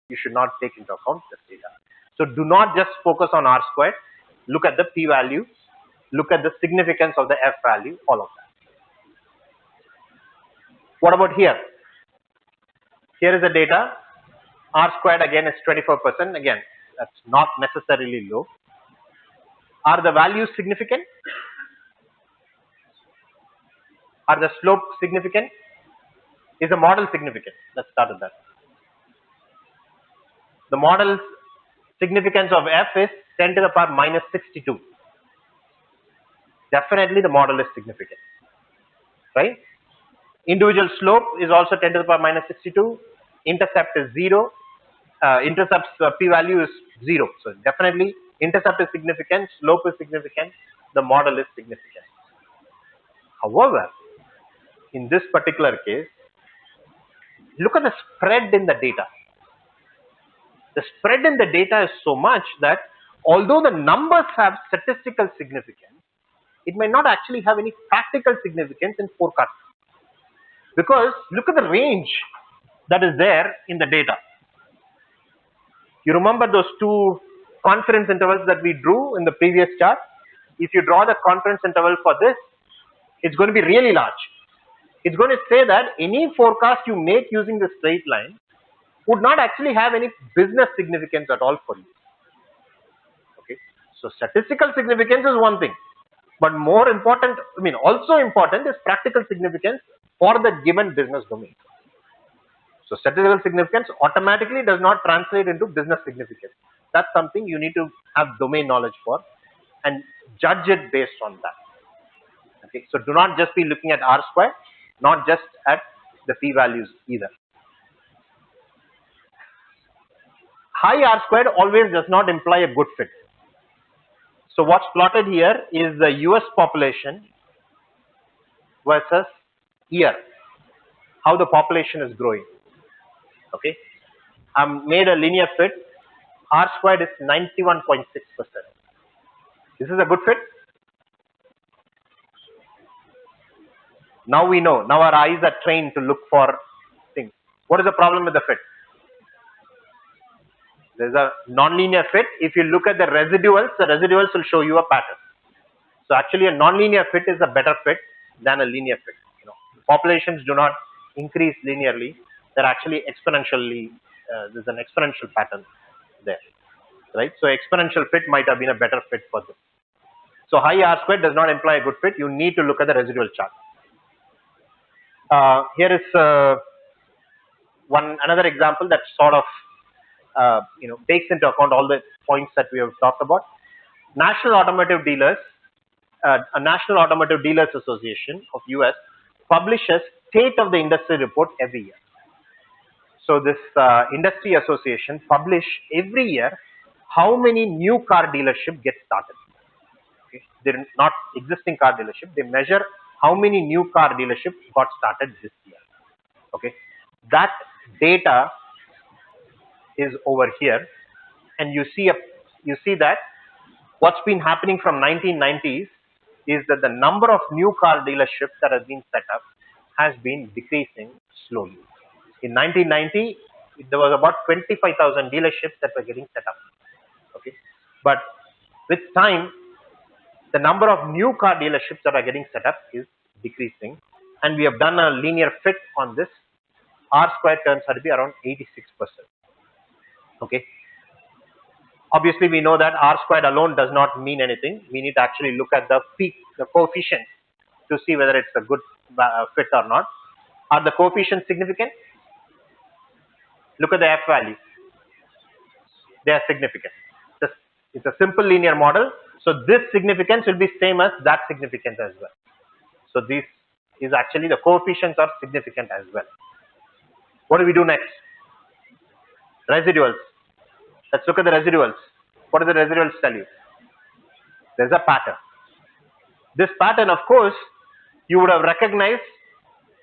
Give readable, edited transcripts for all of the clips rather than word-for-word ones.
You should not take into account this data. So do not just focus on R squared. Look at the p-value. Look at the significance of the f value, all of that. What about here? Here is the data. R squared again is 24%. Again, that's not necessarily low. Are the values significant? Are the slope significant? Is the model significant? Let's start with that. The model's significance of f is 10 to the power minus 62. Definitely the model is significant, right? Individual slope is also 10 to the power minus 62. Intercept is 0. Intercept's p-value is 0. So definitely intercept is significant, slope is significant, the model is significant. However, in this particular case, look at the spread in the data. The spread in the data is so much that although the numbers have statistical significance, it may not actually have any practical significance in forecasting. Because look at the range that is there in the data. You remember those two confidence intervals that we drew in the previous chart? If you draw the confidence interval for this, it's going to be really large. It's going to say that any forecast you make using the straight line would not actually have any business significance at all for you. Okay, so statistical significance is one thing, but more important, also important is practical significance for the given business domain. So statistical significance automatically does not translate into business significance. That's something you need to have domain knowledge for and judge it based on that. Okay, so do not just be looking at R square, not just at the p-values either. High R squared always does not imply a good fit. So what's plotted here is the US population versus year, how the population is growing. Okay, I've made a linear fit. R squared is 91.6%. This is a good fit. Now we know. Now our eyes are trained to look for things. What is the problem with the fit? There's a nonlinear fit. If you look at the residuals will show you a pattern. So actually a nonlinear fit is a better fit than a linear fit. Populations do not increase linearly. They're actually exponentially, there's an exponential pattern there, right? So exponential fit might have been a better fit for this. So high R squared does not imply a good fit. You need to look at the residual chart. Here is another example that sort of takes into account all the points that we have talked about. National Automotive Dealers, a National Automotive Dealers Association of US publishes State of the Industry report every year. So this industry association publish every year how many new car dealerships get started. Okay? They're not existing car dealership. They measure how many new car dealerships got started this year. Okay, that data is over here, and you see that what's been happening from 1990s is that the number of new car dealerships that has been set up has been decreasing slowly. In 1990, there was about 25,000 dealerships that were getting set up. Okay, but with time, the number of new car dealerships that are getting set up is decreasing, and we have done a linear fit on this. R square turns out to be around 86%. Okay. Obviously, we know that R squared alone does not mean anything. We need to actually look at the coefficients to see whether it's a good fit or not. Are the coefficients significant? Look at the F value. They are significant. It's a simple linear model. So this significance will be same as that significance as well. So this is actually the coefficients are significant as well. What do we do next? Residuals. Let's look at the residuals. What do the residuals tell you? There's a pattern. This pattern, of course, you would have recognized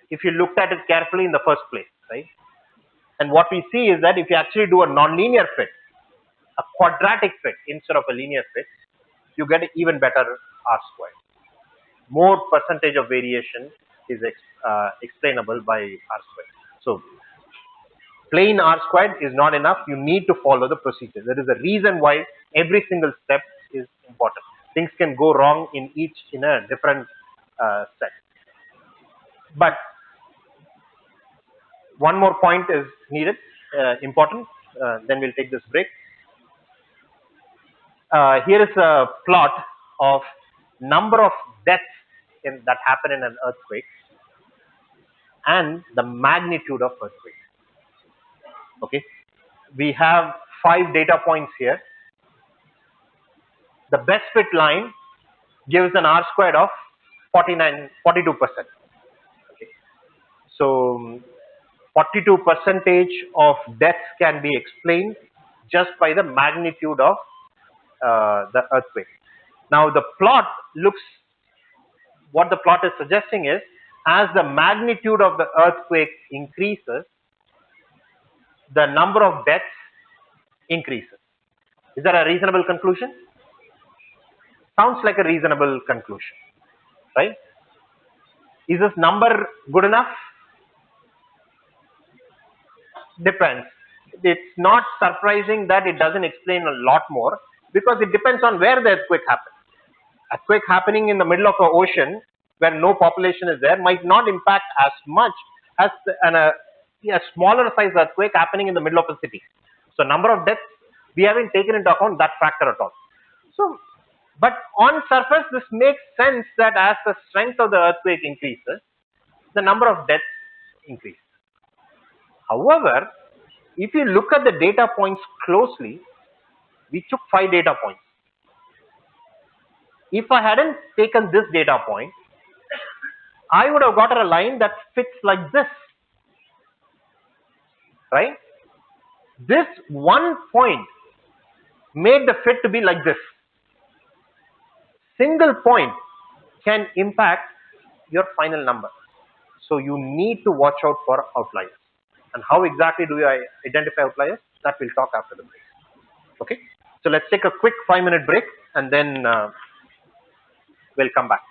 if you looked at it carefully in the first place, right? And what we see is that if you actually do a nonlinear fit, a quadratic fit instead of a linear fit, you get an even better R squared. More percentage of variation is explainable by R squared. So plain R squared is not enough. You need to follow the procedure. There is a reason why every single step is important. Things can go wrong in a different set. But one more point is needed, important. Then we'll take this break. Here is a plot of number of deaths that happen in an earthquake and the magnitude of earthquake. Okay, we have 5 data points here. The best fit line gives an R squared of 42%. Okay, so 42% of deaths can be explained just by the magnitude of the earthquake. Now the plot looks, what the plot is suggesting is, as the magnitude of the earthquake increases, the number of deaths increases. Is that a reasonable conclusion? Sounds like a reasonable conclusion, right? Is this number good enough? Depends. It's not surprising that it doesn't explain a lot more, because it depends on where the earthquake happens. Earthquake happening in the middle of an ocean where no population is there might not impact as much as a smaller size earthquake happening in the middle of a city. So number of deaths, we haven't taken into account that factor at all. So, but on surface, this makes sense that as the strength of the earthquake increases, the number of deaths increases. However, if you look at the data points closely, we took 5 data points. If I hadn't taken this data point, I would have got a line that fits like this, right? This one point made the fit to be like this. Single point can impact your final number. So you need to watch out for outliers. And how exactly do I identify outliers? That we'll talk after the break. Okay? So let's take a quick 5-minute break and then we'll come back.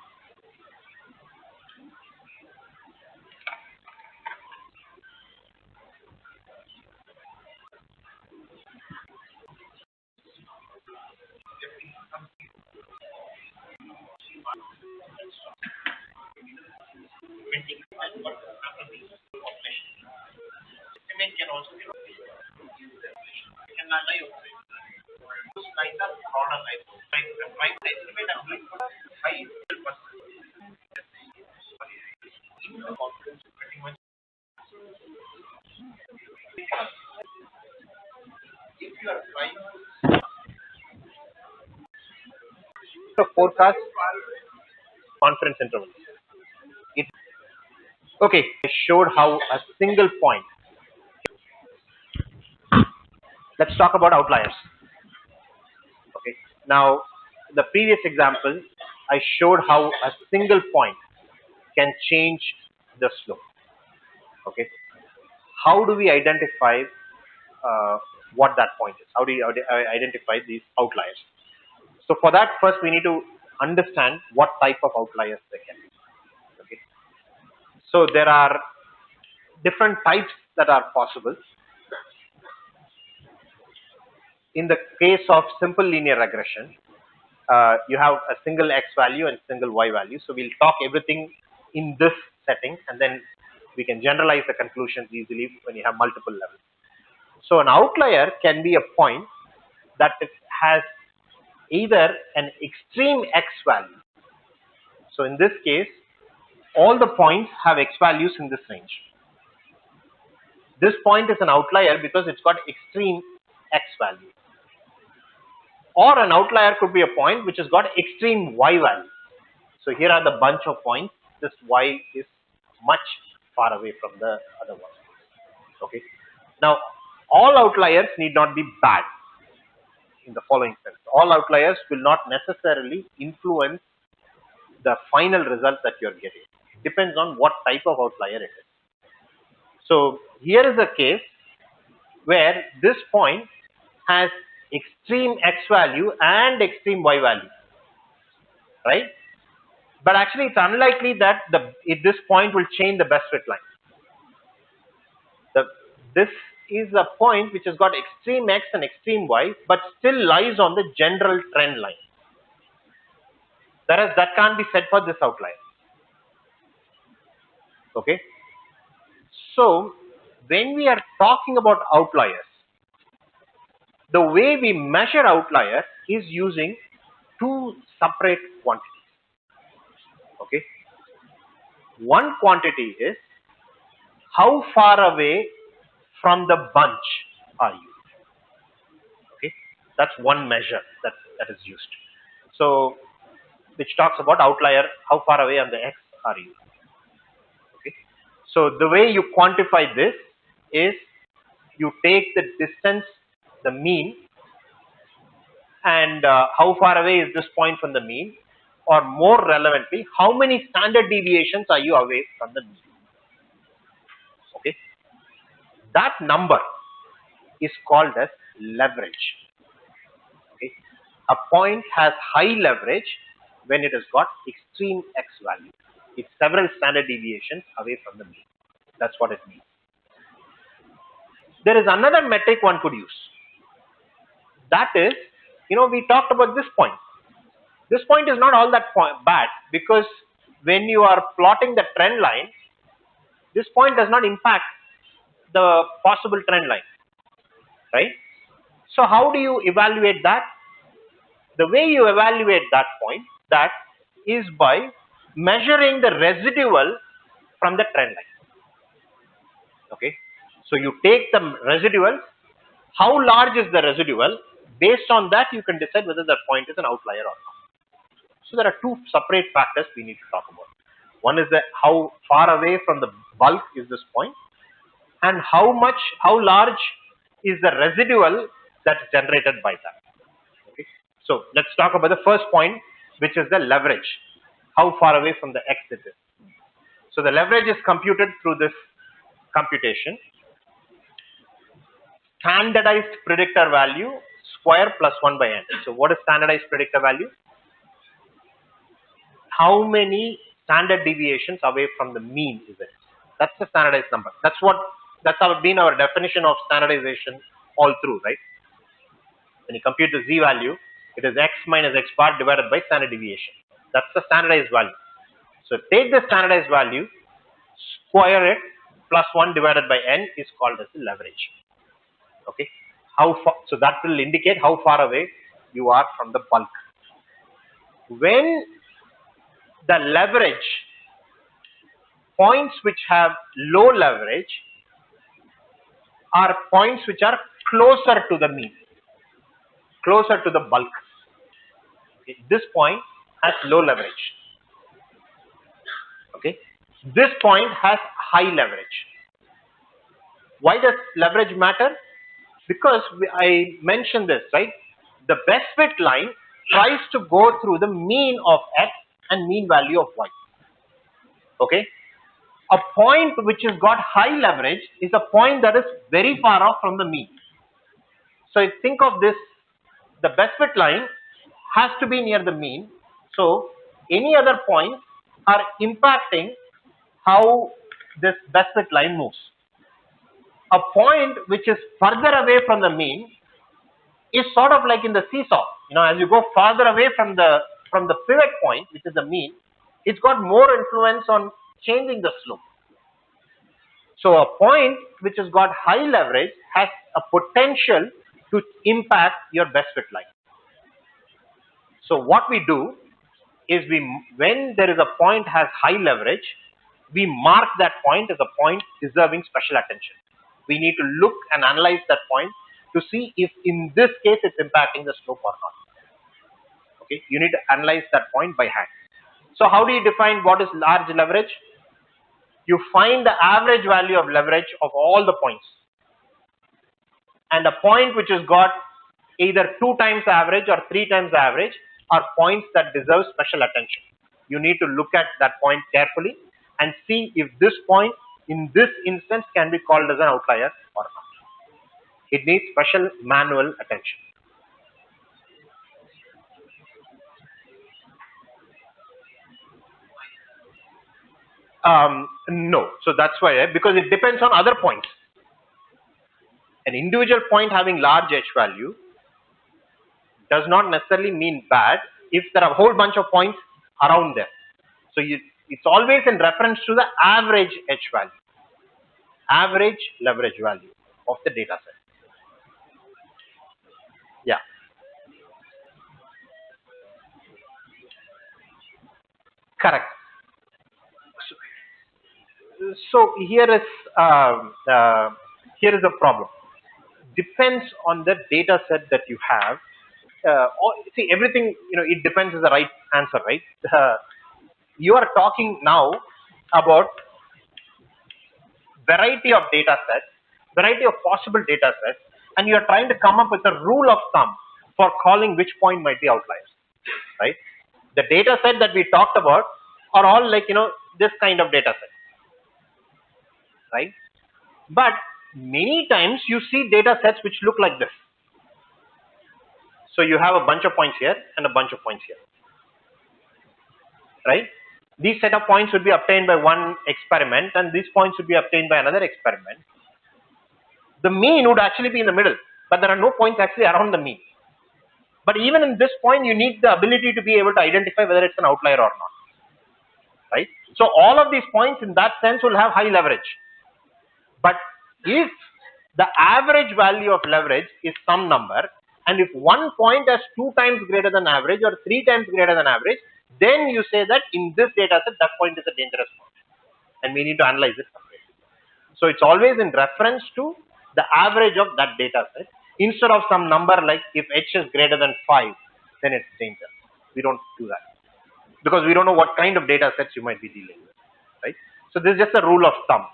Can also be those lines are broader lines. Right? The price estimate I'm doing for 5%. In the confidence pretty much. If you are trying to forecast confidence interval, okay, I showed how a single point. Let's talk about outliers. Okay. Now, the previous example, I showed how a single point can change the slope. Okay. How do we identify what that point is? How do you identify these outliers? So for that, first we need to understand what type of outliers there can be. Okay. So there are different types that are possible. In the case of simple linear regression, you have a single x value and single y value. So we'll talk everything in this setting, and then we can generalize the conclusions easily when you have multiple levels. So an outlier can be a point that has either an extreme x value. So in this case, all the points have x values in this range. This point is an outlier because it's got extreme x value. Or an outlier could be a point which has got extreme y value. So here are the bunch of points. This y is much far away from the other one. Okay. Now, all outliers need not be bad in the following sense. All outliers will not necessarily influence the final result that you're getting. It depends on what type of outlier it is. So here is a case where this point has extreme x value and extreme y value, right? But actually it's unlikely that this point will change the best fit line. This is a point which has got extreme x and extreme y, but still lies on the general trend line. Whereas that can't be said for this outlier. Okay. So when we are talking about outliers, the way we measure outlier is using two separate quantities. Okay. One quantity is how far away from the bunch are you. Okay, that's one measure that is used. So which talks about outlier, how far away on the x are you. Okay, so the way you quantify this is you take the distance, the mean, and how far away is this point from the mean, or more relevantly, how many standard deviations are you away from the mean. Okay, that number is called as leverage. Okay, a point has high leverage when it has got extreme x value. It's several standard deviations away from the mean. That's what it means. There is another metric one could use. That is, we talked about this point. This point is not all that bad, because when you are plotting the trend line, this point does not impact the possible trend line, right? So how do you evaluate that? The way you evaluate that point, that is by measuring the residual from the trend line. Okay, so you take the residual, how large is the residual? Based on that, you can decide whether that point is an outlier or not. So there are two separate factors we need to talk about. One is how far away from the bulk is this point, and how large is the residual that's generated by that. Okay, so let's talk about the first point, which is the leverage. How far away from the x it is. So the leverage is computed through this computation. Standardized predictor value square plus 1 by n. So what is standardized predictor value? How many standard deviations away from the mean is it? That's the standardized number. That's been our definition of standardization all through, right? When you compute the z value, it is x minus x bar divided by standard deviation. That's the standardized value. So take the standardized value, square it, plus 1 divided by n is called as the leverage. Okay, so that will indicate how far away you are from the bulk. When the leverage, points which have low leverage are points which are closer to the mean, closer to the bulk. Okay, this point has low leverage. Okay, this point has high leverage. Why does leverage matter? Because I mentioned this, right? The best fit line tries to go through the mean of x and mean value of y. Okay, a point which has got high leverage is a point that is very far off from the mean. So think of this, the best fit line has to be near the mean. So any other points are impacting how this best fit line moves. A point which is further away from the mean is sort of like in the seesaw. As you go farther away from the pivot point, which is the mean, it's got more influence on changing the slope. So a point which has got high leverage has a potential to impact your best fit line. So what we do is when there is a point has high leverage, we mark that point as a point deserving special attention. We need to look and analyze that point to see if in this case it's impacting the slope or not. Okay, you need to analyze that point by hand. So how do you define what is large leverage? You find the average value of leverage of all the points. And a point which has got either 2 times the average or 3 times the average are points that deserve special attention. You need to look at that point carefully and see if this point in this instance can be called as an outlier or not. It needs special manual attention. No, so that's why, because it depends on other points. An individual point having large H value does not necessarily mean bad if there are a whole bunch of points around them. So it's always in reference to the average H value, average leverage value of the data set. Yeah, correct. So here is a problem. Depends on the data set that you have. See, everything, it depends is the right answer, right? You are talking now about variety of data sets, variety of possible data sets, and you are trying to come up with a rule of thumb for calling which point might be outliers, right? The data set that we talked about are all like, this kind of data set, right? But many times you see data sets which look like this. So you have a bunch of points here and a bunch of points here, right? These set of points would be obtained by one experiment and these points would be obtained by another experiment. The mean would actually be in the middle, but there are no points actually around the mean. But even in this point, you need the ability to be able to identify whether it's an outlier or not, right? So all of these points in that sense will have high leverage. But if the average value of leverage is some number, and if one point is 2 times greater than average or 3 times greater than average, then you say that in this data set, that point is a dangerous point. And we need to analyze it separately. So it's always in reference to the average of that data set instead of some number like if H is greater than 5, then it's dangerous. We don't do that because we don't know what kind of data sets you might be dealing with, right? So this is just a rule of thumb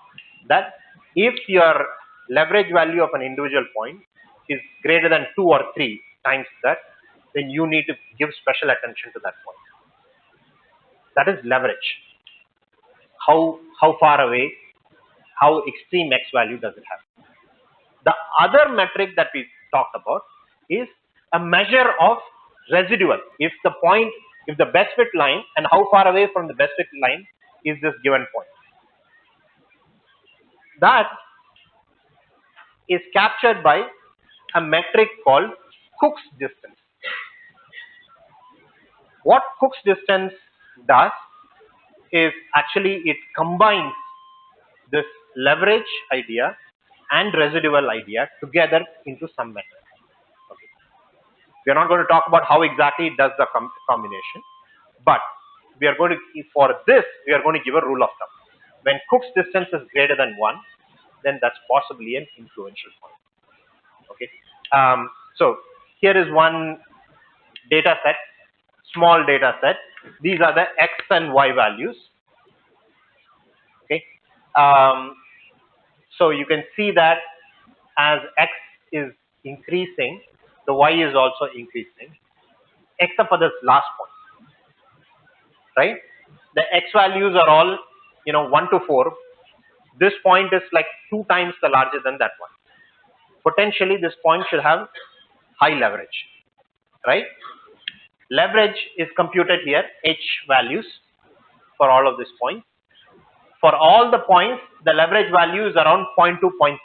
that if your leverage value of an individual point is greater than 2 or 3 times that, then you need to give special attention to that point. That is leverage. How far away, how extreme X value does it have? The other metric that we talked about is a measure of residual. If the best fit line and how far away from the best fit line is this given point. That is captured by a metric called Cook's distance. What Cook's distance does is actually it combines this leverage idea and residual idea together into some metric. Okay. We are not going to talk about how exactly it does the combination, but we are going to give a rule of thumb. When Cook's distance is greater than 1, then that's possibly an influential point. Okay. So here is one data set, small data set. These are the X and Y values. Okay. So you can see that as X is increasing, the Y is also increasing, except for this last point, right? The X values are all, 1 to 4. This point is like 2 times the larger than that one. Potentially, this point should have high leverage, right? Leverage is computed here, H values for all of these points. For all the points, the leverage value is around 0.2, 0.3.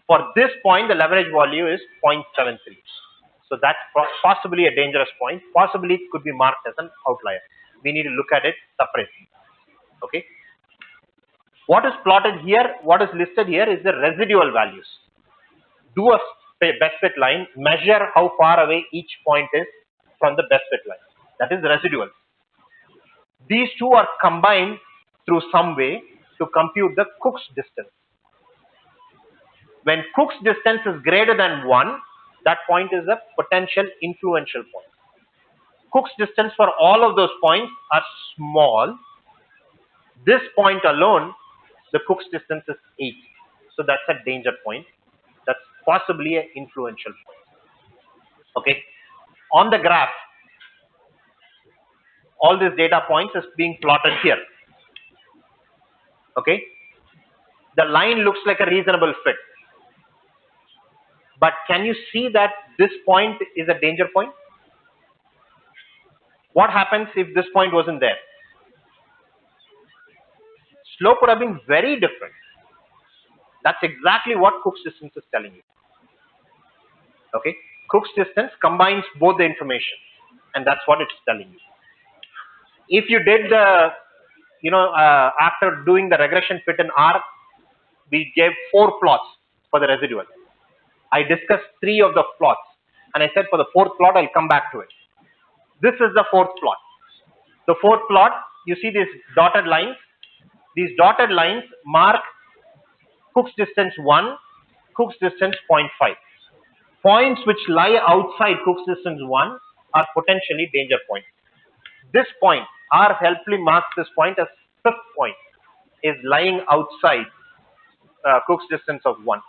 For this point, the leverage value is 0.73. So that's possibly a dangerous point. Possibly it could be marked as an outlier. We need to look at it separately. Okay. What is plotted here, what is listed here is the residual values. Do a best fit line, measure how far away each point is from the best fit line. That is residual. These two are combined through some way to compute the Cook's distance. When Cook's distance is greater than 1, that point is a potential influential point. Cook's distance for all of those points are small. This point alone, the Cook's distance is 8. So that's a danger point. That's possibly an influential point. Okay. On the graph, all these data points is being plotted here. Okay. The line looks like a reasonable fit. But can you see that this point is a danger point? What happens if this point wasn't there? Slope would have been very different. That's exactly what Cook's distance is telling you. Okay, Cook's distance combines both the information, and that's what it's telling you. If you did the, after doing the regression fit in R, we gave 4 plots for the residual. I discussed 3 of the plots, and I said for the 4th plot, I'll come back to it. This is the 4th plot. The 4th plot, you see these dotted lines. These dotted lines mark Cook's distance 1, Cook's distance 0.5. Points which lie outside Cook's distance 1 are potentially danger points. This point, R helpfully marks this point as 5th point, is lying outside Cook's distance of 1.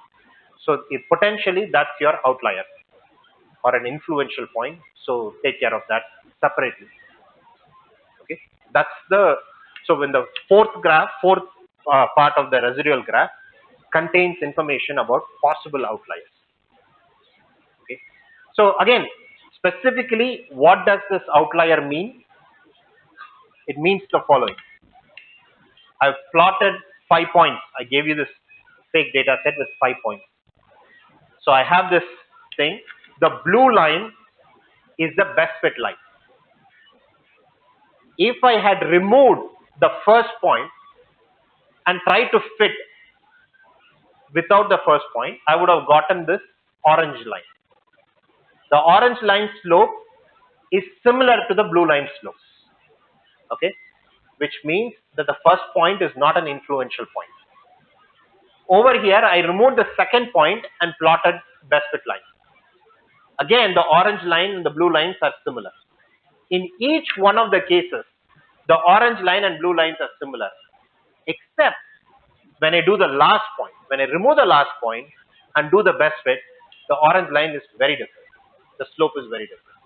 So potentially that's your outlier or an influential point. So take care of that separately. Okay, that's so when the 4th part of the residual graph contains information about possible outliers. Okay, so again, specifically, what does this outlier mean? It means the following. I've plotted 5 points. I gave you this fake data set with 5 points. So I have this thing. The blue line is the best fit line. If I had removed the first point and tried to fit without the first point, I would have gotten this orange line. The orange line slope is similar to the blue line slope. Okay, which means that the first point is not an influential point. Over here, I removed the second point and plotted best fit line. Again, the orange line and the blue lines are similar. In each one of the cases, the orange line and blue lines are similar, except when I do the last point. When I remove the last point and do the best fit, the orange line is very different. The slope is very different.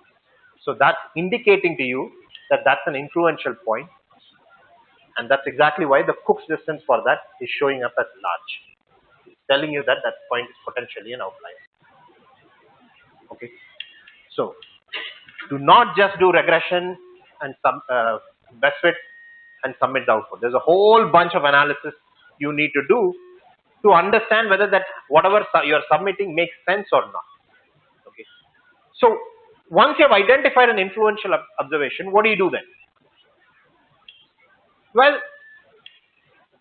So that's indicating to you that that's an influential point, and that's exactly why the Cook's distance for that is showing up as large. It's telling you that that point is potentially an outlier. Okay, so do not just do regression and some best fit and submit the output. There's a whole bunch of analysis you need to do to understand whether that whatever you're submitting makes sense or not. Okay, so once you have identified an influential observation, what do you do then? Well,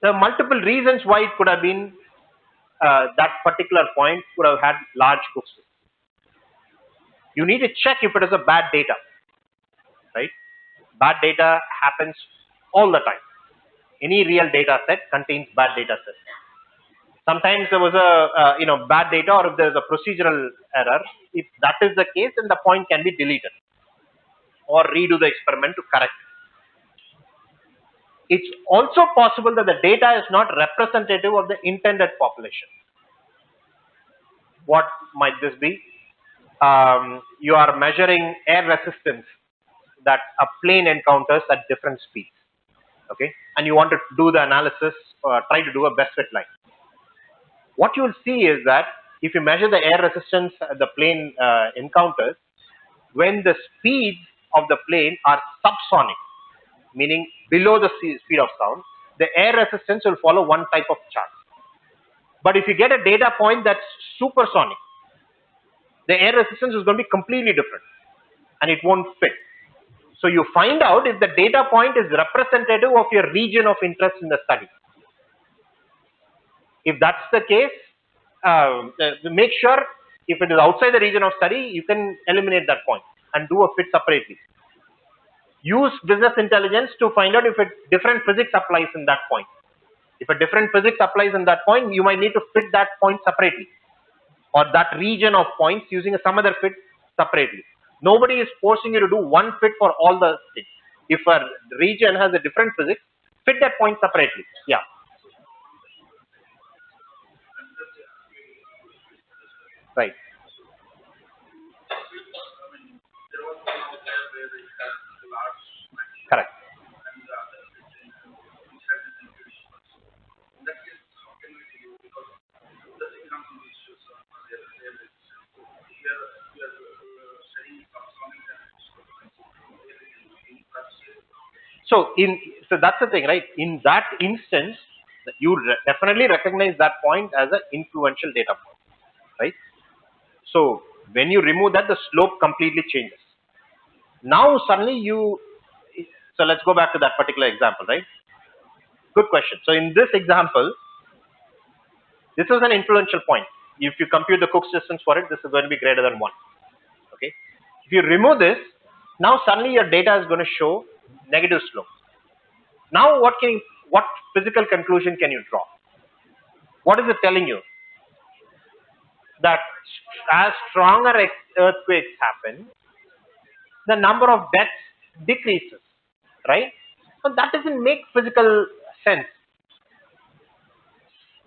there are multiple reasons why it could have been that particular point could have had large Cook's distance. You need to check if it is a bad data, right? Bad data happens all the time. Any real data set contains bad data set. Sometimes there was a bad data, or if there is a procedural error. If that is the case, then the point can be deleted or redo the experiment to correct it. It's also possible that the data is not representative of the intended population. What might this be? You are measuring air resistance that a plane encounters at different speeds. Okay, and you want to do the analysis, try to do a best fit line. What you will see is that if you measure the air resistance the plane encounters, when the speeds of the plane are subsonic, meaning below the speed of sound, the air resistance will follow one type of chart. But if you get a data point that's supersonic, the air resistance is going to be completely different and it won't fit. So you find out if the data point is representative of your region of interest in the study. If that's the case, make sure if it is outside the region of study, you can eliminate that point and do a fit separately. Use business intelligence to find out if different physics applies in that point. If a different physics applies in that point, you might need to fit that point separately, or that region of points using some other fit separately. Nobody is forcing you to do one fit for all the things. If a region has a different physics, fit that point separately. Yeah. Right. Correct. So that's the thing, right? In that instance, You definitely recognize that point as an influential data point, right? So when you remove that, the slope completely changes. Now suddenly so let's go back to that particular example, right? Good question. So in this example, this is an influential point. If you compute the Cook's distance for it, this is going to be greater than 1. Okay. If you remove this, now suddenly your data is going to show negative slope. Now what physical conclusion can you draw? What is it telling you? That as stronger earthquakes happen, the number of deaths decreases, right? So that doesn't make physical sense.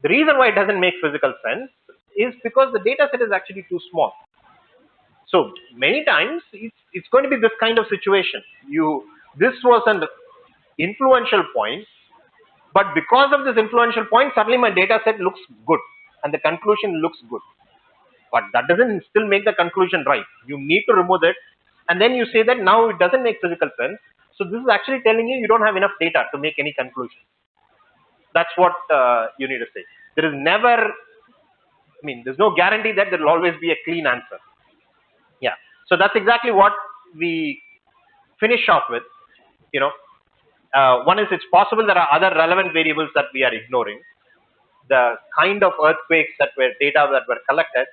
The reason why it doesn't make physical sense is because the data set is actually too small. So many times it's going to be this kind of situation. This was an influential point, but because of this influential point, suddenly my data set looks good and the conclusion looks good. But that doesn't still make the conclusion right. You need to remove it, and then you say that now it doesn't make physical sense. So this is actually telling you don't have enough data to make any conclusion. That's what you need to say. There is never, there's no guarantee that there will always be a clean answer. Yeah. So that's exactly what we finish off with. One is it's possible there are other relevant variables that we are ignoring. The kind of earthquakes data that were collected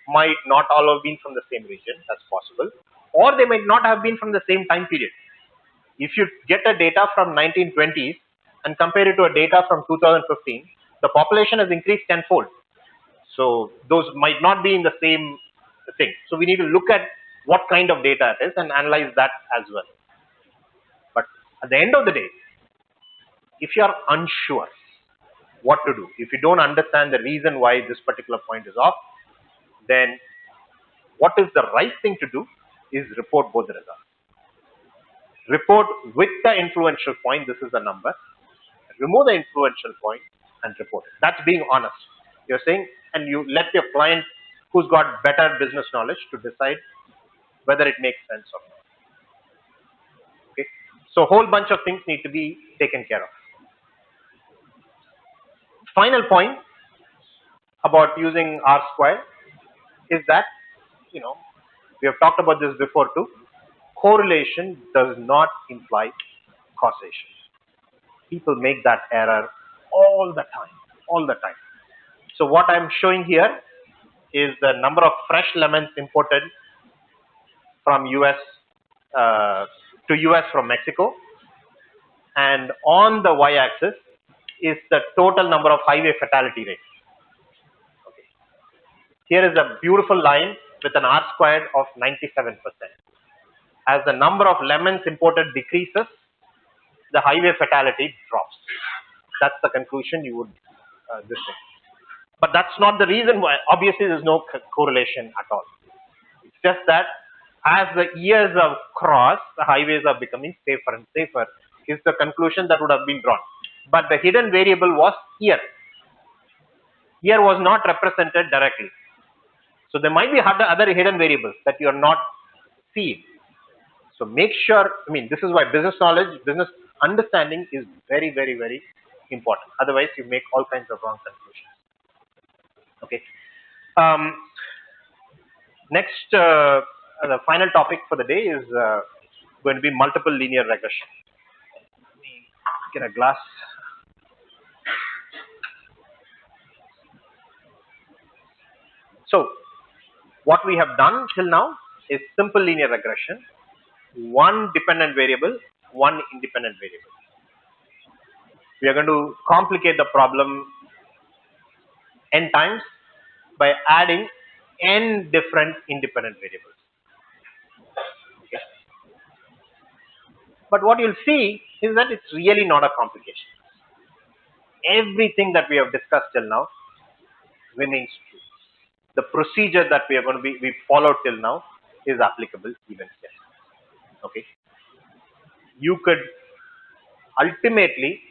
might not all have been from the same region. That's possible. Or they might not have been from the same time period. If you get a data from 1920s and compare it to a data from 2015, the population has increased tenfold. So those might not be in the same thing. So we need to look at what kind of data it is and analyze that as well. But at the end of the day, if you are unsure what to do, if you don't understand the reason why this particular point is off, then what is the right thing to do is report both the results. Report with the influential point, this is the number. Remove the influential point and report it. That's being honest. You're saying, and you let your client who's got better business knowledge to decide whether it makes sense or not. Okay. So a whole bunch of things need to be taken care of. Final point about using R squared is that, we have talked about this before too. Correlation does not imply causation. People make that error all the time. So what I'm showing here is the number of fresh lemons imported from US to US from Mexico, and on the y-axis is the total number of highway fatality rates. Okay. Here is a beautiful line with an R squared of 97%. As the number of lemons imported decreases, the highway fatality drops. That's the conclusion you would this thing. But that's not the reason why. Obviously, there's no correlation at all. It's just that as the years have crossed, the highways are becoming safer and safer, is the conclusion that would have been drawn. But the hidden variable was here. Here was not represented directly. So there might be other hidden variables that you are not seeing. So make sure, this is why business knowledge, business understanding is very, very, very important. Otherwise, you make all kinds of wrong conclusions. Okay. Next, the final topic for the day is going to be multiple linear regression. Let me get a glass. So, what we have done till now is simple linear regression. One dependent variable, one independent variable. We are going to complicate the problem n times by adding n different independent variables. Okay. But what you'll see is that it's really not a complication. Everything that we have discussed till now remains true. The procedure that we followed till now is applicable even here. Okay. You could ultimately,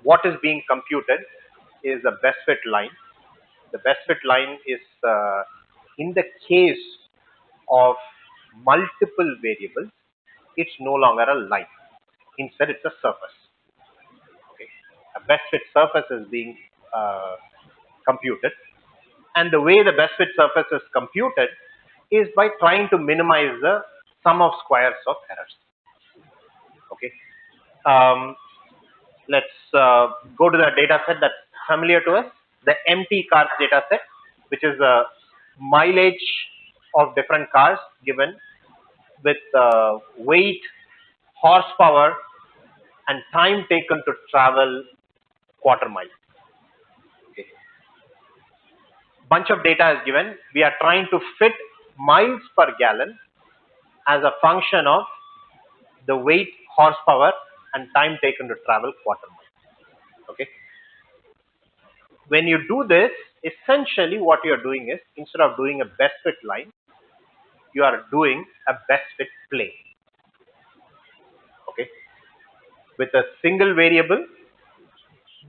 what is being computed is the best fit line. The best fit line is in the case of multiple variables, it's no longer a line. Instead, it's a surface. Okay. A best fit surface is being computed. And the way the best fit surface is computed is by trying to minimize the sum of squares of errors. Okay. Let's go to the data set that's familiar to us, the MT cars data set, which is the mileage of different cars given with weight, horsepower, and time taken to travel quarter mile. Okay. Bunch of data is given. We are trying to fit miles per gallon as a function of the weight, horsepower, and time taken to travel quarter mile. Okay. When you do this, essentially what you are doing is, instead of doing a best fit line, you are doing a best fit plane. Okay. With a single variable,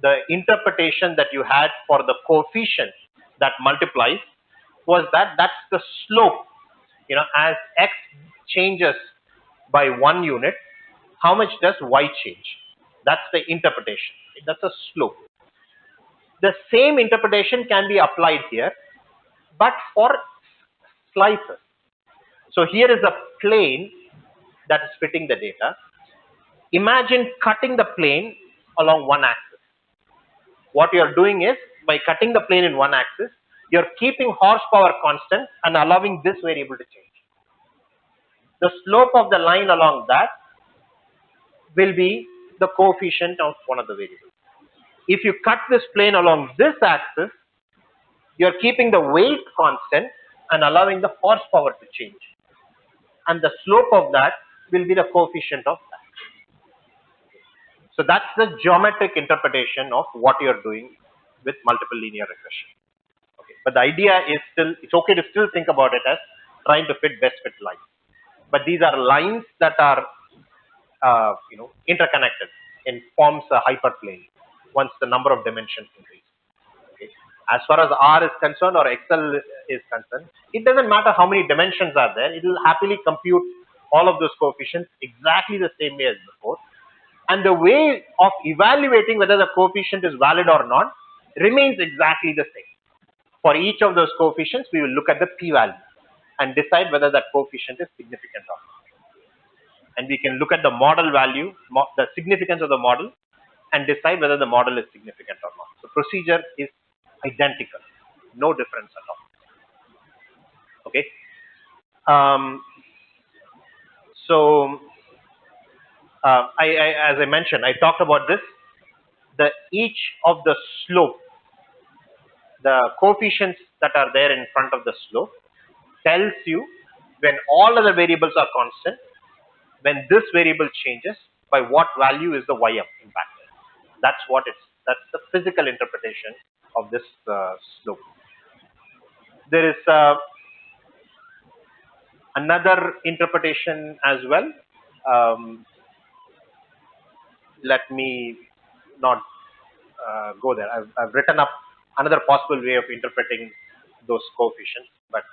the interpretation that you had for the coefficient that multiplies was that that's the slope. As x changes by 1 unit, how much does y change? That's the interpretation. That's a slope. The same interpretation can be applied here, but for slices. So here is a plane that is fitting the data. Imagine cutting the plane along one axis. What you are doing is, by cutting the plane in one axis, you are keeping horsepower constant and allowing this variable to change. The slope of the line along that will be the coefficient of one of the variables. If you cut this plane along this axis, you are keeping the weight constant and allowing the horsepower to change. And the slope of that will be the coefficient of that. So that's the geometric interpretation of what you are doing with multiple linear regression. Okay. But the idea is still, it's okay to still think about it as trying to fit best fit lines. But these are lines that are interconnected and forms a hyperplane once the number of dimensions increase. Okay. As far as R is concerned or Excel is concerned, it doesn't matter how many dimensions are there. It will happily compute all of those coefficients exactly the same way as before. And the way of evaluating whether the coefficient is valid or not remains exactly the same. For each of those coefficients, we will look at the p-value and decide whether that coefficient is significant or not. And we can look at the model value, the significance of the model, and decide whether the model is significant or not. The procedure is identical, no difference at all. Okay. As I mentioned, I talked about this. Each of the slope, the coefficients that are there in front of the slope, tells you when all other variables are constant, when this variable changes, by what value is the y-up impacted. That's the physical interpretation of this slope. There is another interpretation as well. Let me not go there. I've written up another possible way of interpreting those coefficients, but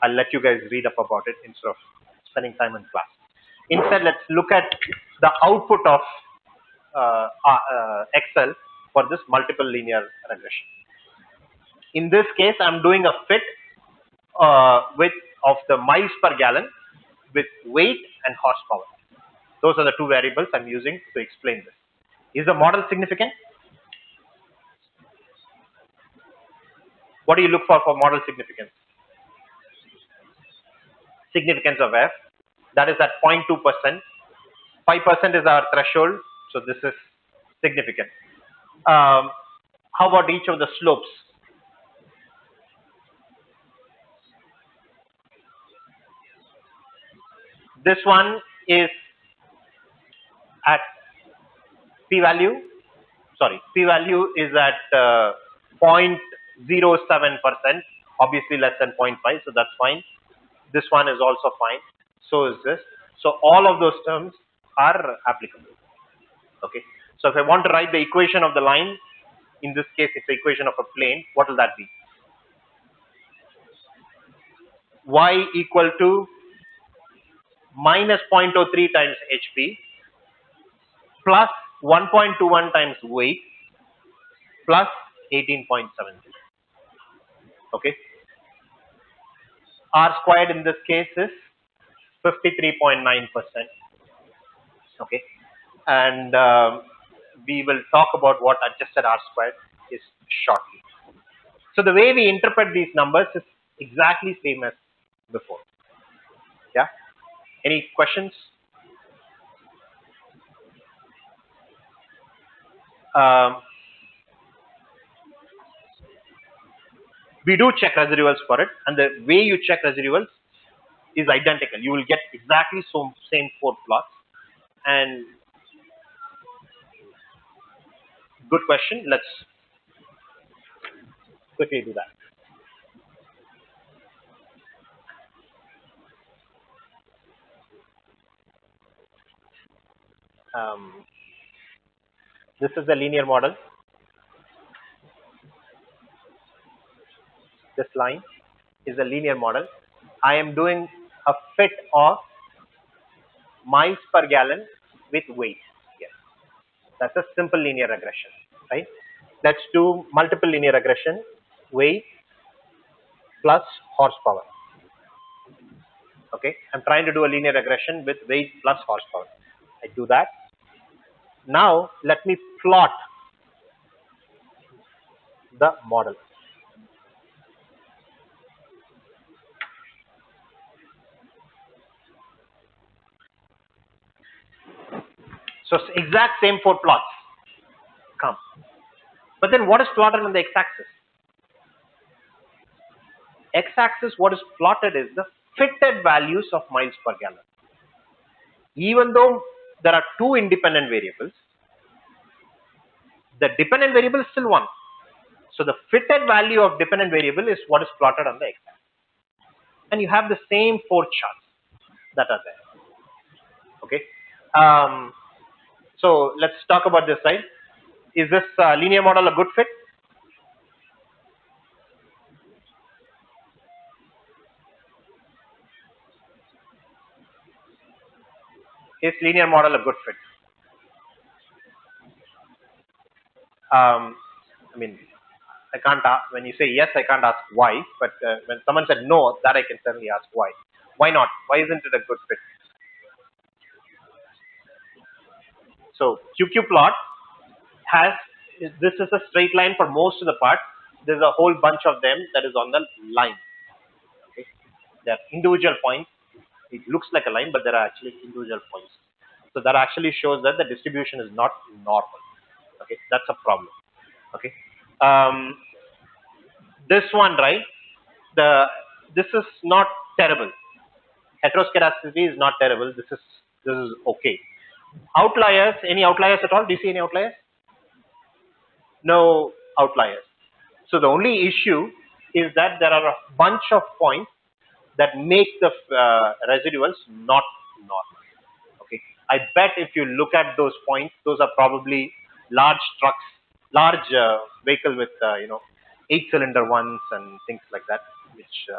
I'll let you guys read up about it instead of spending time in class. Instead, let's look at the output of Excel for this multiple linear regression. In this case, I'm doing a fit of the miles per gallon with weight and horsepower. Those are the two variables I'm using to explain this. Is the model significant? What do you look for model significance? Significance of F. That is at 0.2%. 5% is our threshold, so this is significant. How about each of the slopes? This one is at p-value. Sorry, p-value is at 0.07%, obviously less than 0.5, so that's fine. This one is also fine. So is this. So all of those terms are applicable. Okay. So if I want to write the equation of the line, in this case it's the equation of a plane, what will that be? Y equal to minus 0.03 times HP plus 1.21 times weight plus 18.73. Okay. R squared in this case is 53.9%. Okay. And we will talk about what adjusted R squared is shortly. So the way we interpret these numbers is exactly same as before. Yeah. Any questions? Um, we do check residuals for it, and the way you check residuals is identical. You will get exactly same 4 plots. And good question. Let's quickly do that. This is the linear model. This line is a linear model. I am doing a fit of miles per gallon with weight. Yes, that's a simple linear regression, right? Let's do multiple linear regression, weight plus horsepower. Okay, I'm trying to do a linear regression with weight plus horsepower. I do that. Now let me plot the model. So exact same 4 plots come. But then what is plotted on the x-axis? X-axis, what is plotted is the fitted values of miles per gallon. Even though there are 2 independent variables, the dependent variable is still 1. So the fitted value of dependent variable is what is plotted on the x-axis. And you have the same 4 charts that are there. Okay. So let's talk about this side. Is this linear model a good fit? Is linear model a good fit? I mean, I can't ask, when you say yes, I can't ask why, but when someone said no, that I can certainly ask why. Why not? Why isn't it a good fit? So QQ plot has, this is a straight line for most of the part. There's a whole bunch of them that is on the line. Okay. There are individual points. It looks like a line, but there are actually individual points. So that actually shows that the distribution is not normal. Okay, that's a problem. Okay. This one, right? This is not terrible. Heteroscedasticity is not terrible. This is okay. Outliers, any outliers at all? Do you see any outliers? No outliers. So the only issue is that there are a bunch of points that make the residuals not normal. Okay, I bet if you look at those points, those are probably large trucks, large vehicle with 8-cylinder ones and things like that, which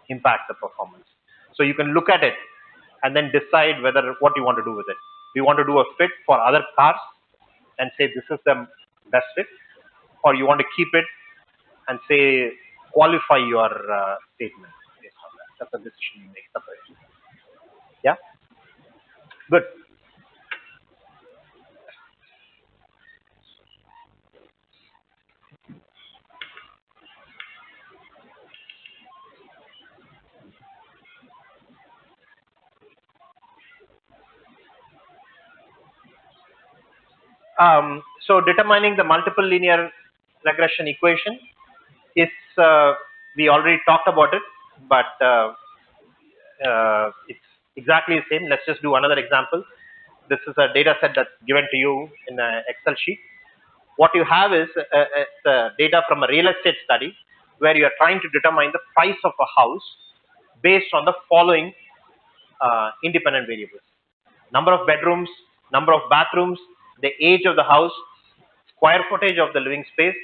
impact the performance. So you can look at it and then decide what you want to do with it. Do you want to do a fit for other cars and say this is the best fit, or you want to keep it and say qualify your statement based on that? That's a decision you make separately. Yeah, good. So determining the multiple linear regression equation is, we already talked about it, but it's exactly the same. Let's just do another example. This is a data set that's given to you in an Excel sheet. What you have is data from a real estate study where you are trying to determine the price of a house based on the following independent variables: number of bedrooms, number of bathrooms, the age of the house, square footage of the living space,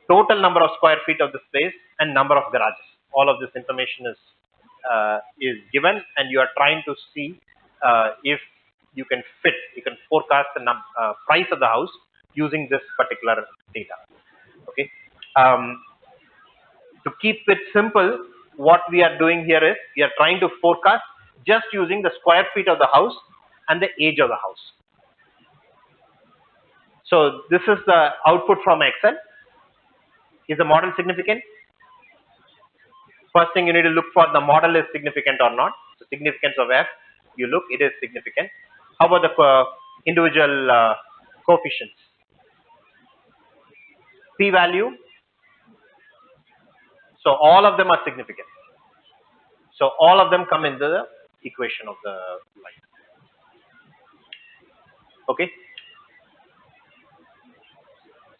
total number of square feet of the space, and number of garages. All of this information is given, and you are trying to see if you can forecast the price of the house using this particular data. Okay. To keep it simple, what we are doing here is we are trying to forecast just using the square feet of the house and the age of the house. So this is the output from Excel. Is the model significant? First thing you need to look for, the model is significant or not. The significance of F, you look, it is significant. How about the individual coefficients? P value. So all of them are significant. So all of them come into the equation of the line. Okay.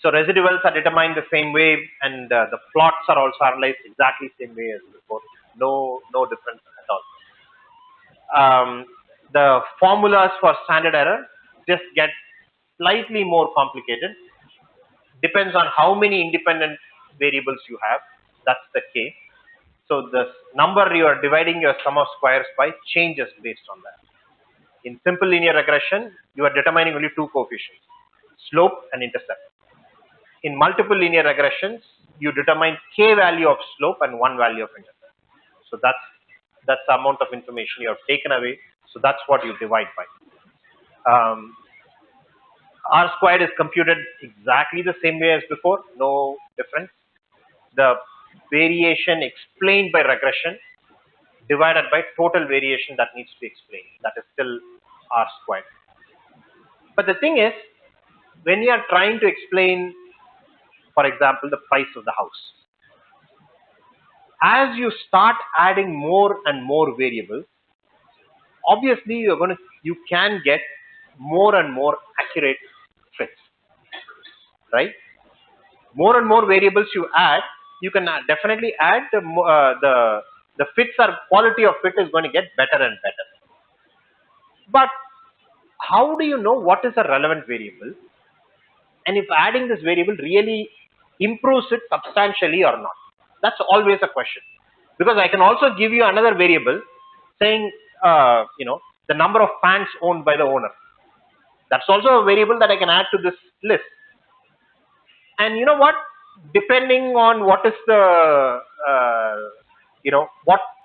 So residuals are determined the same way, and the plots are also analyzed exactly same way as before. No difference at all. The formulas for standard error just get slightly more complicated. Depends on how many independent variables you have. That's the K. So the number you are dividing your sum of squares by changes based on that. In simple linear regression, you are determining only two coefficients, slope and intercept. In multiple linear regressions, you determine K value of slope and one value of intercept. So that's the amount of information you have taken away. So that's what you divide by. R squared is computed exactly the same way as before, no difference. The variation explained by regression divided by total variation that needs to be explained. That is still R squared. But the thing is, when you are trying to explain, for example, the price of the house, as you start adding more and more variables, obviously you can get more and more accurate fits, right? More and more variables you add, you can definitely add the fits or quality of fit is going to get better and better. But how do you know what is a relevant variable, and if adding this variable really improves it substantially or not? That's always a question, because I can also give you another variable saying the number of fans owned by the owner. That's also a variable that I can add to this list. And you know what? Depending on what is the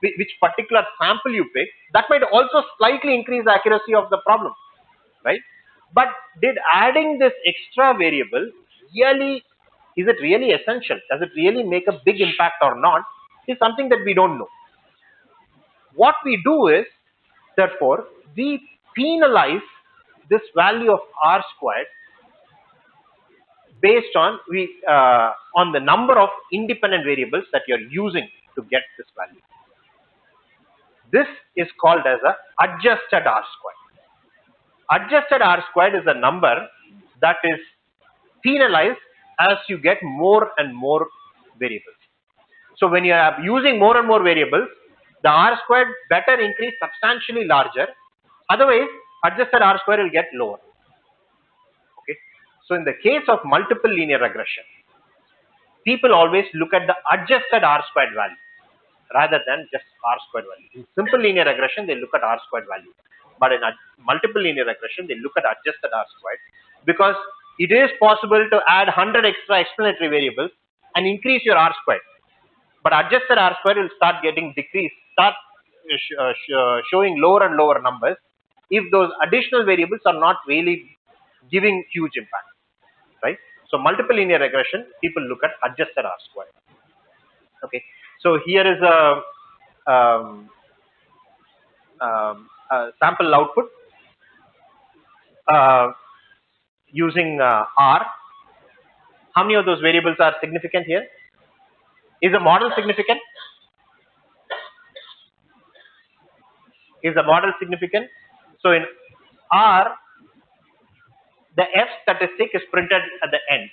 which particular sample you pick, that might also slightly increase the accuracy of the problem, right? But did adding this extra variable is it really essential? Does it really make a big impact or not? Is something that we don't know. What we do is, therefore, we penalize this value of R squared based on the number of independent variables that you're using to get this value. This is called as a adjusted R squared. Adjusted R squared is a number that is penalized as you get more and more variables. So when you are using more and more variables, the R squared better increase substantially larger. Otherwise, adjusted R squared will get lower. Okay. So in the case of multiple linear regression, people always look at the adjusted R squared value rather than just R squared value. In simple linear regression, they look at R squared value. But in multiple linear regression, they look at adjusted R squared, because it is possible to add 100 extra explanatory variables and increase your R squared. But adjusted R squared will start getting decreased, showing lower and lower numbers if those additional variables are not really giving huge impact, right? So multiple linear regression, people look at adjusted R squared. Okay. So here is a sample output using R. How many of those variables are significant here? Is the model significant? Is the model significant? So in R, the F statistic is printed at the end.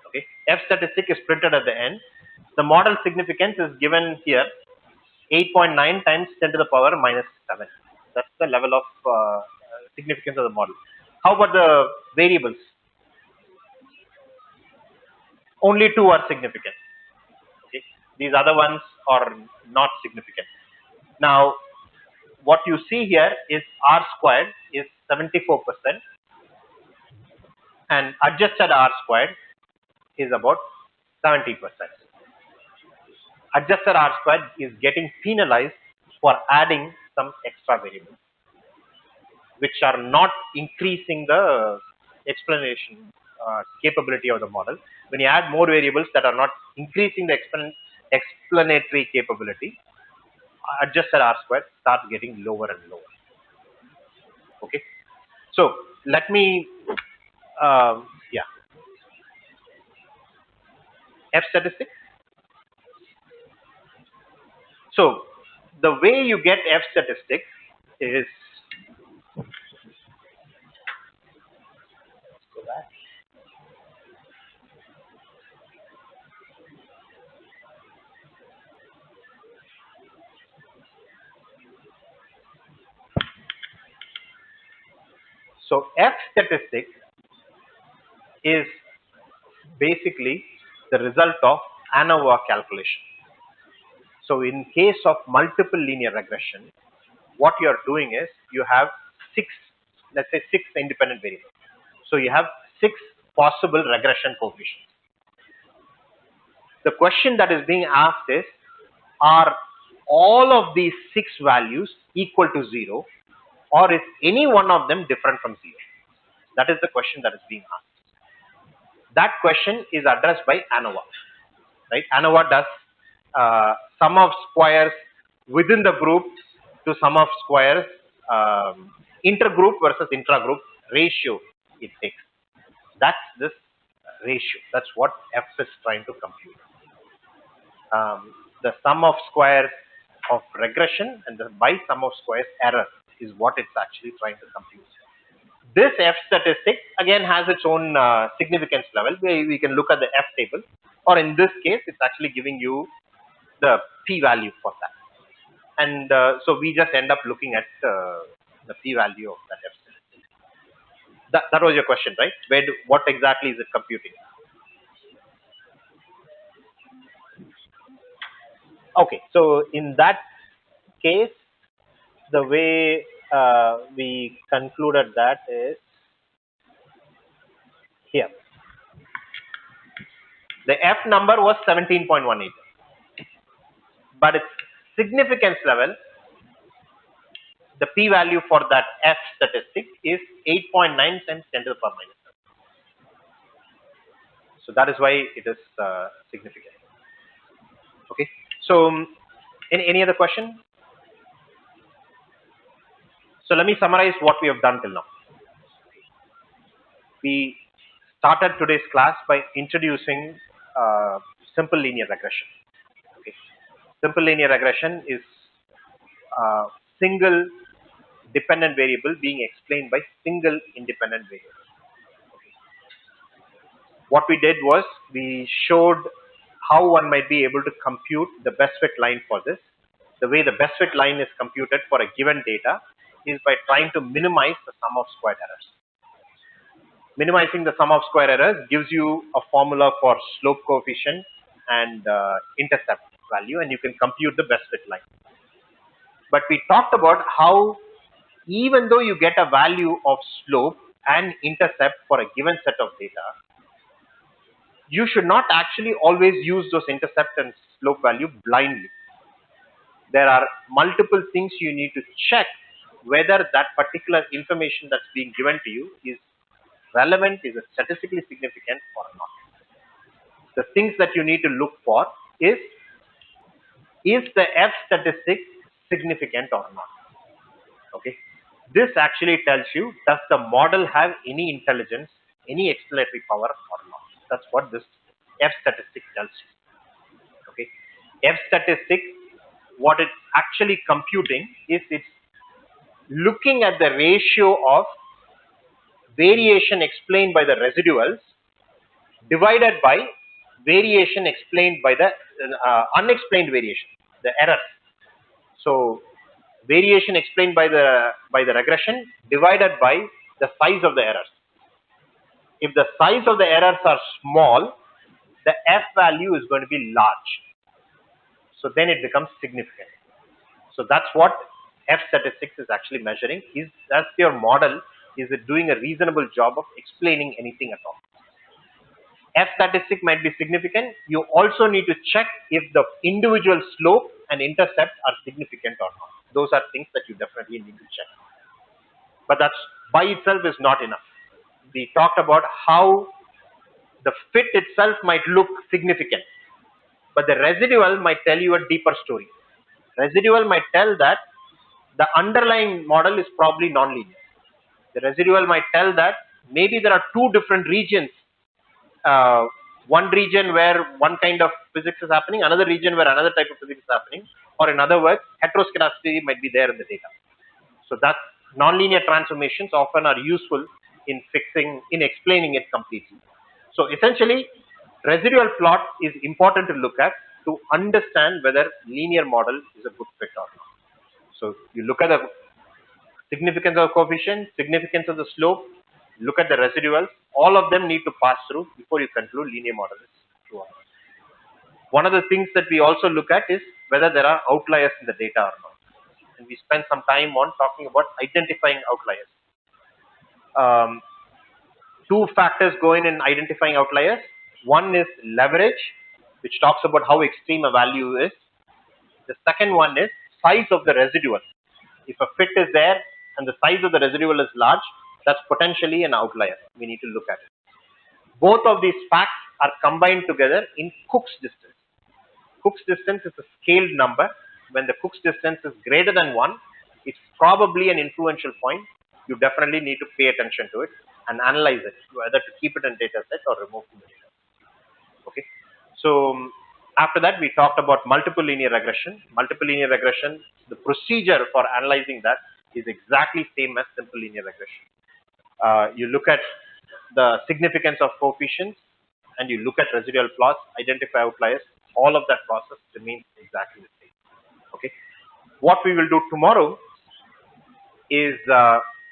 Okay, F statistic is printed at the end. The model significance is given here, 8.9 times 10 to the power minus 7. That's the level of significance of the model. How about the variables? Only 2 are significant. Okay. These other ones are not significant. Now, what you see here is R squared is 74%. and adjusted R squared is about 70%. Adjusted R squared is getting penalized for adding some extra variables, which are not increasing the explanation capability of the model. When you add more variables that are not increasing the explanatory capability, adjusted R squared starts getting lower and lower. Okay, so let me, yeah, F statistic. So the way you get F statistic is, go back. So F statistic is basically the result of ANOVA calculation. So in case of multiple linear regression, what you are doing is you have six, let's say six independent variables. So you have six possible regression coefficients. The question that is being asked is, are all of these six values equal to 0, or is any one of them different from 0? That is the question that is being asked. That question is addressed by ANOVA. Right? ANOVA does sum of squares within the group to sum of squares, intergroup versus intragroup ratio it takes. That's this ratio. That's what F is trying to compute. The sum of squares of regression and the by sum of squares error is what it's actually trying to compute. This F statistic again has its own significance level. We can look at the F table, or in this case, it's actually giving you the p-value for that. And so we just end up looking at the p-value of that F statistic. That was your question, right? What exactly is it computing? Okay, so in that case, the way we concluded that is here. The F number was 17.18, but its significance level, the p-value for that F statistic is 8.9 times 10 to the power minus 7. So that is why it is significant. Okay. So any other question? So let me summarize what we have done till now. We started today's class by introducing simple linear regression. Okay. Simple linear regression is single dependent variable being explained by single independent variable. Okay. What we did was we showed how one might be able to compute the best fit line for this. The way the best fit line is computed for a given data is by trying to minimize the sum of squared errors. Minimizing the sum of square errors gives you a formula for slope coefficient and intercept value, and you can compute the best fit line. But we talked about how even though you get a value of slope and intercept for a given set of data, you should not actually always use those intercept and slope value blindly. There are multiple things you need to check whether that particular information that's being given to you is relevant, is it statistically significant or not. The things that you need to look for is the F statistic significant or not? Okay. This actually tells you, does the model have any intelligence, any explanatory power or not? That's what this F statistic tells you. Okay. F statistic, what it's actually computing is it's looking at the ratio of variation explained by the residuals divided by variation explained by the unexplained variation, the errors. So variation explained by the regression divided by the size of the errors. If the size of the errors are small, the F value is going to be large. So then it becomes significant. So that's what F statistics is actually measuring. Is does your model is it doing a reasonable job of explaining anything at all? F statistic might be significant. You also need to check if the individual slope and intercept are significant or not. Those are things that you definitely need to check. But that's by itself is not enough. We talked about how the fit itself might look significant, but the residual might tell you a deeper story. Residual might tell that the underlying model is probably nonlinear. The residual might tell that maybe there are two different regions. One region where one kind of physics is happening, another region where another type of physics is happening, or in other words, heteroscedasticity might be there in the data. So that nonlinear transformations often are useful in explaining it completely. So essentially, residual plot is important to look at to understand whether linear model is a good fit or not. So you look at the significance of coefficient, significance of the slope, look at the residuals. All of them need to pass through before you conclude linear model is true or not. One of the things that we also look at is whether there are outliers in the data or not. And we spend some time on talking about identifying outliers. Two factors go in identifying outliers. One is leverage, which talks about how extreme a value is. The second one is size of the residual. If a fit is there and the size of the residual is large, that's potentially an outlier. We need to look at it. Both of these facts are combined together in Cook's distance. Cook's distance is a scaled number. When the Cook's distance is greater than 1, it's probably an influential point. You definitely need to pay attention to it and analyze it, whether to keep it in data set or remove from the data. Okay. So after that, we talked about multiple linear regression. Multiple linear regression, the procedure for analyzing that is exactly same as simple linear regression. You look at the significance of coefficients and you look at residual plots, identify outliers. All of that process remains exactly the same. Okay. What we will do tomorrow is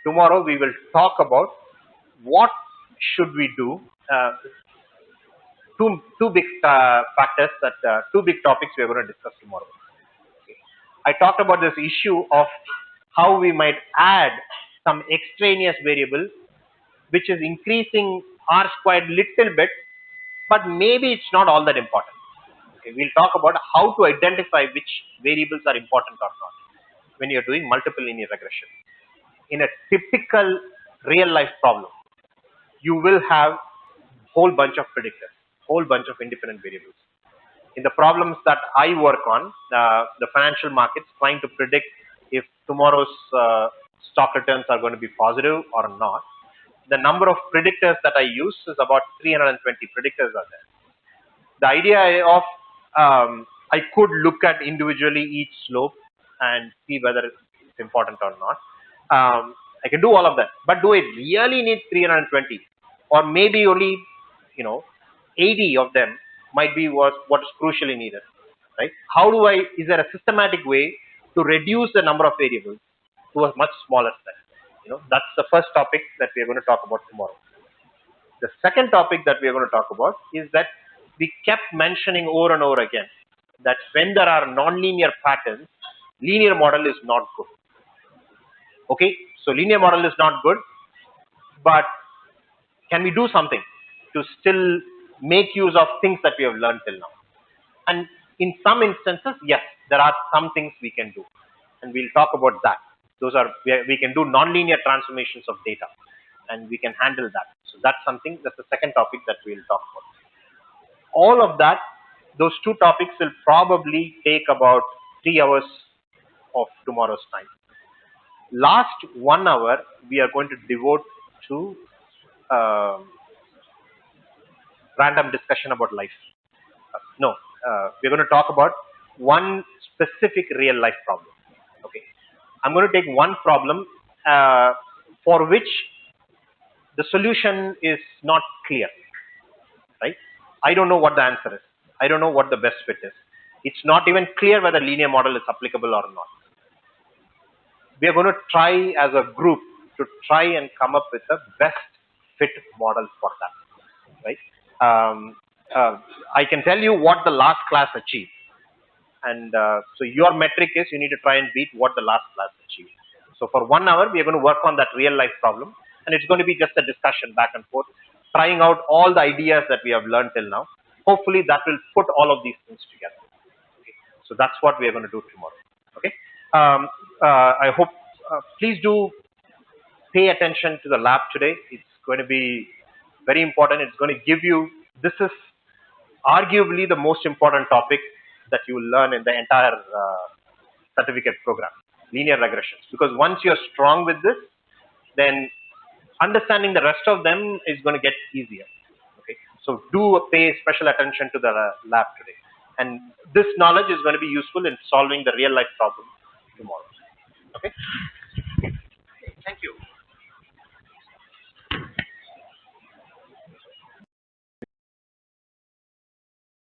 tomorrow we will talk about what should we do. Two big factors that two big topics we are going to discuss tomorrow. Okay. I talked about this issue of how we might add some extraneous variable which is increasing R squared little bit, but maybe it's not all that important. Okay. We'll talk about how to identify which variables are important or not when you're doing multiple linear regression. In a typical real life problem, you will have whole bunch of predictors, whole bunch of independent variables. In the problems that I work on, the financial markets trying to predict if tomorrow's stock returns are going to be positive or not, the number of predictors that I use is about 320 predictors are there. The idea of I could look at individually each slope and see whether it's important or not. I can do all of that, but do I really need 320? Or maybe only 80 of them might be what is crucially needed, right? Is there a systematic way to reduce the number of variables to a much smaller set? That's the first topic that we are going to talk about tomorrow. The second topic that we are going to talk about is that we kept mentioning over and over again that when there are nonlinear patterns, linear model is not good. Okay, so linear model is not good, but can we do something to still make use of things that we have learned till now? And in some instances, yes, there are some things we can do, and we'll talk about that. Those are we can do nonlinear transformations of data, and we can handle that. So that's the second topic that we'll talk about. All of that, those two topics will probably take about 3 hours of tomorrow's time. Last 1 hour, we are going to devote to random discussion about life. We're going to talk about one specific real life problem. Okay, I'm going to take one problem for which the solution is not clear. Right? I don't know what the answer is. I don't know what the best fit is. It's not even clear whether linear model is applicable or not. We are going to try as a group to try and come up with the best fit model for that. Right? I can tell you what the last class achieved. And so your metric is you need to try and beat what the last class achieved. So for 1 hour, we are going to work on that real life problem. and it's going to be just a discussion back and forth, trying out all the ideas that we have learned till now. Hopefully, that will put all of these things together. Okay. So that's what we are going to do tomorrow. Okay. I hope. Please do pay attention to the lab today. It's going to be very important. It's going to give you. This is arguably the most important topic that you will learn in the entire certificate program, linear regressions. Because once you're strong with this, then understanding the rest of them is going to get easier. Okay, so do pay special attention to the lab today, and this knowledge is going to be useful in solving the real life problem tomorrow. Okay, thank you.